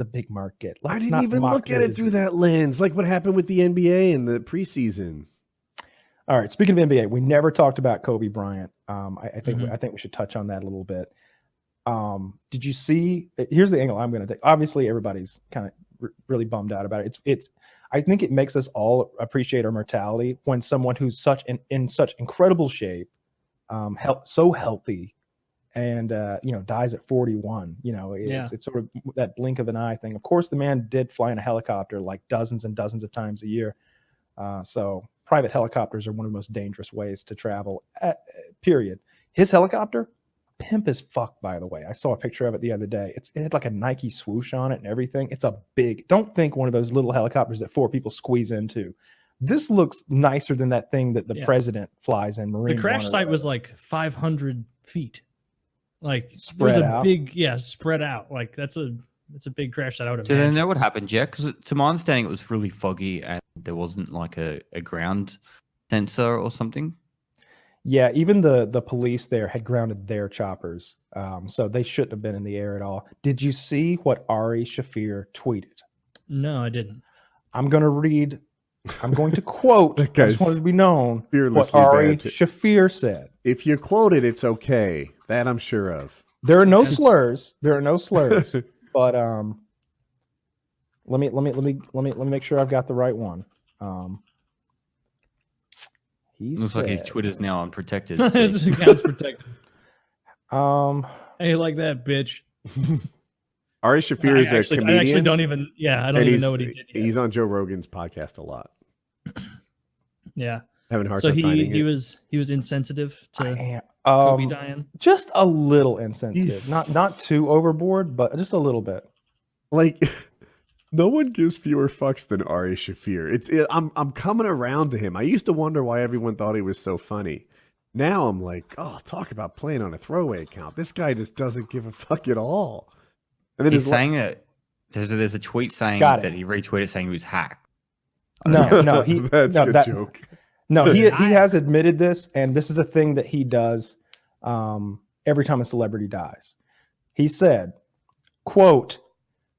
the big market. I didn't even look at it through that lens. Like what happened with the NBA in the preseason. All right. Speaking of NBA, we never talked about Kobe Bryant. I think we should touch on that a little bit. Did you see? Here's the angle I'm going to take. Obviously, everybody's kind of really bummed out about it. I think it makes us all appreciate our mortality when someone who's in such incredible shape, so healthy, and dies at 41. It's sort of that blink of an eye thing. Of course, the man did fly in a helicopter like dozens and dozens of times a year. So private helicopters are one of the most dangerous ways to travel. Period. His helicopter. Pimp as fuck, by the way. I saw a picture of it the other day. It had like a Nike swoosh on it and everything. It's don't think one of those little helicopters that 4 people squeeze into. This looks nicer than that thing that the president flies in. Marine the crash One site was like 500 feet. Like spread it was out. Spread out. Like that's a big crash that I would Do imagine. they know what happened yet? Because to my understanding, it was really foggy and there wasn't like a ground sensor or something. Yeah, even the police there had grounded their choppers, so they shouldn't have been in the air at all. Did you see what Ari Shafir tweeted? No, I didn't. I'm going to quote, I just wanted to be known, what Ari Shafir said. If you quote it, it's okay. That I'm sure of. There are no slurs. But let me make sure I've got the right one. Looks like his Twitter's now unprotected. His account's protected. Hey, like that, bitch. Ari Shafir is a comedian. I actually don't even. Yeah, I don't even know what he did yet. He's on Joe Rogan's podcast a lot. Yeah, having a hard time finding it. he was insensitive to Kobe dying. Just a little insensitive, not too overboard, but just a little bit. Like, no one gives fewer fucks than Ari Shafir. I'm coming around to him. I used to wonder why everyone thought he was so funny. Now I'm like, oh, talk about playing on a throwaway account. This guy just doesn't give a fuck at all. And then he's saying that there's a tweet saying that he retweeted saying he was hacked. No, that's a good joke. No, he has admitted this, and this is a thing that he does every time a celebrity dies. He said, quote,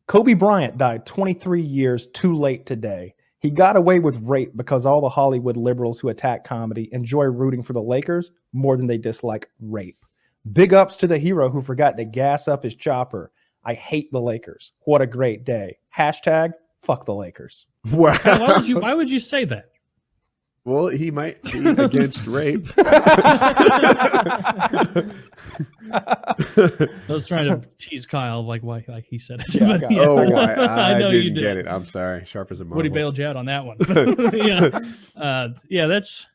Kobe Bryant died 23 years too late today. He got away with rape because all the Hollywood liberals who attack comedy enjoy rooting for the Lakers more than they dislike rape. Big ups to the hero who forgot to gas up his chopper. I hate the Lakers. What a great day. Hashtag fuck the Lakers. Wow. Why would you say that? Well, he might be against rape. I was trying to tease Kyle, like why he said it. Yeah, I know didn't you did. Get it. I'm sorry. Sharp as a marble. Woody bailed you out on that one. That's.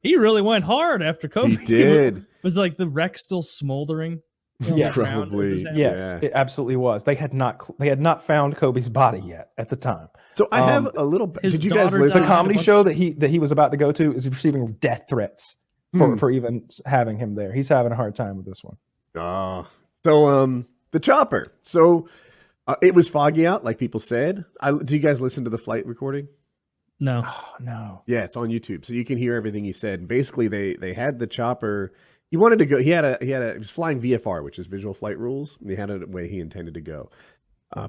He really went hard after Kobe. He did. Was like the wreck still smoldering? Yes, probably. Yes, it absolutely was. They had not found Kobe's body yet at the time. So I have a little. Did you guys listen? The comedy show that he was about to go to is receiving death threats for even having him there. He's having a hard time with this one. So the chopper. So it was foggy out, like people said. Do you guys listen to the flight recording? No. Oh, no. Yeah, it's on YouTube, so you can hear everything he said. And basically, they had the chopper. He wanted to go. He was flying VFR, which is visual flight rules. And he had a way he intended to go.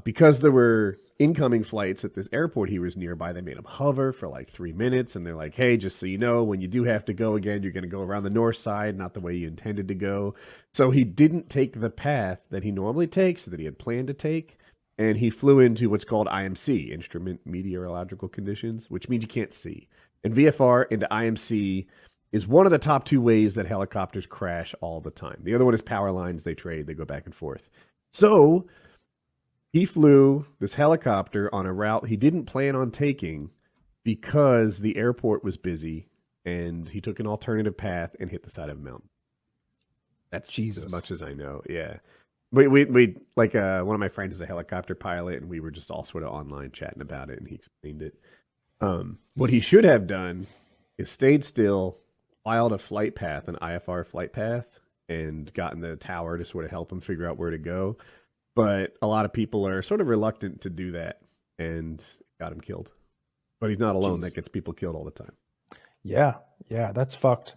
Because there were incoming flights at this airport he was nearby, they made him hover for like 3 minutes. And they're like, hey, just so you know, when you do have to go again, you're going to go around the north side, not the way you intended to go. So he didn't take the path that he normally takes, that he had planned to take. And he flew into what's called IMC, Instrument Meteorological Conditions, which means you can't see. And VFR into IMC is one of the top 2 ways that helicopters crash all the time. The other one is power lines. They trade. They go back and forth. So he flew this helicopter on a route he didn't plan on taking because the airport was busy, and he took an alternative path and hit the side of a mountain. That's Jesus. As much as I know. Yeah. We like one of my friends is a helicopter pilot, and we were just all sort of online chatting about it, and he explained it. What he should have done is stayed still, filed a flight path, an IFR flight path, and gotten the tower to sort of help him figure out where to go. But a lot of people are sort of reluctant to do that, and got him killed. But he's not alone. Jeez. That gets people killed all the time. Yeah, that's fucked.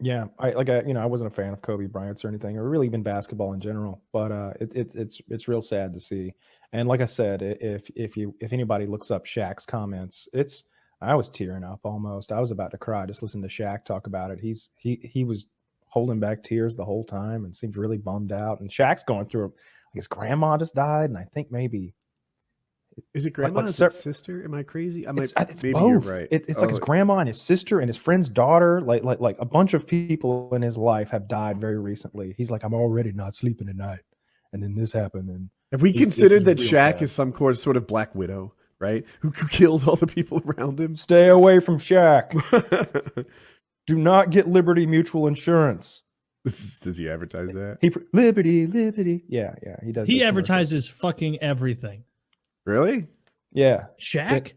Yeah, I wasn't a fan of Kobe Bryant's or anything, or really even basketball in general. But it's real sad to see. And like I said, if anybody looks up Shaq's comments, I was tearing up almost. I was about to cry just listening to Shaq talk about it. He was holding back tears the whole time and seems really bummed out. And Shaq's going through, like, his grandma just died, and I think maybe Is it grandma? Is it sister? Am I crazy? it's Maybe both. you're right. It's like his grandma and his sister and his friend's daughter. Like a bunch of people in his life have died very recently. He's like, I'm already not sleeping at night, and then this happened. And have we it's considered that real Shaq sad. is some sort of Black Widow, right? Who kills all the people around him? Stay away from Shaq. Do not get Liberty Mutual Insurance. Does he advertise that? Liberty. Yeah, he does. He those commercials. advertises fucking everything. Really? Yeah, Shaq?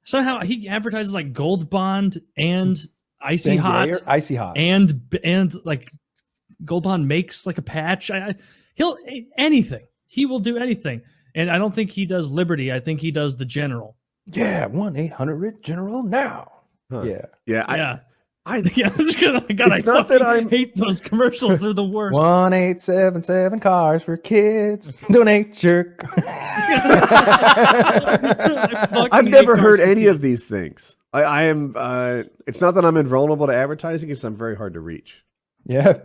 Somehow he advertises like Gold Bond and Icy Hot. Icy Hot. And like Gold Bond makes like a patch. He'll anything. He will do anything. And I don't think he does Liberty. I think he does the General. Yeah, 1-800-GENERAL now. Huh. Yeah. Yeah. I It's not that I hate those commercials. They're the worst. 1-877 cars for kids. Donate your. I've never heard any of these things. I am. It's not that I'm invulnerable to advertising. It's I'm very hard to reach. Yeah,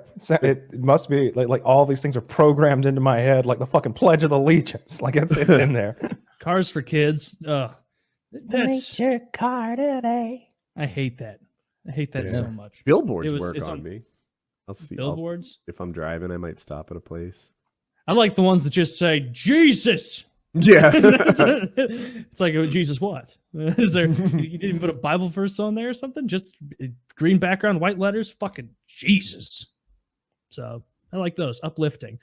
it must be like all these things are programmed into my head, like the fucking Pledge of Allegiance. Like it's in there. Cars for kids. That's your car today. I hate that. I hate that so much. Billboards It's work on on me. I'll see. Billboards. If I'm driving, I might stop at a place. I like the ones that just say Jesus. Yeah. It's like, Jesus, what? Is there? You didn't put a Bible verse on there or something? Just green background, white letters. Fucking Jesus. So I like those, uplifting.